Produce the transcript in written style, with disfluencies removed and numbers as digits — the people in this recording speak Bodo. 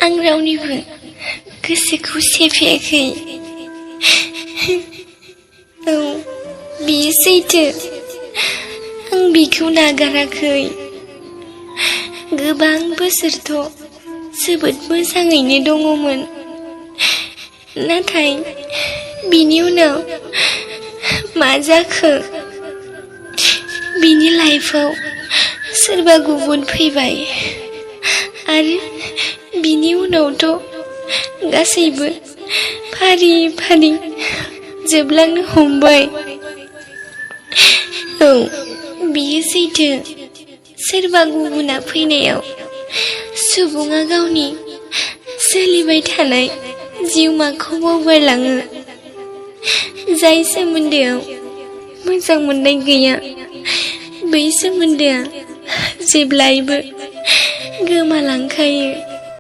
आं रावनिबो गोसोखौ सेफायाखै। औ, बियो सैथो। आं बिखौ नागाराखै। गोबां बोसोरथ' जोबोद मोजाङैनो दङमोन। नाथाय बिनि उनाव मा जाखो? बिनि लाइफआव सोरबा गुबुन फैबाय आरो बिनि उनावथ' गासैबो फारि फारि जोबलांनो हमबाय। औ, बियो सैथो। सोरबा गुबुना फैनायाव सुबुङा गावनि सोलिबाय थानाय जिउमाखौ बावगारलाङो। जाय सोमोन्दोआव मोजां मोननाय गैया, बै सोमोन्दोआ जेब्लायबो गोमालांखायो।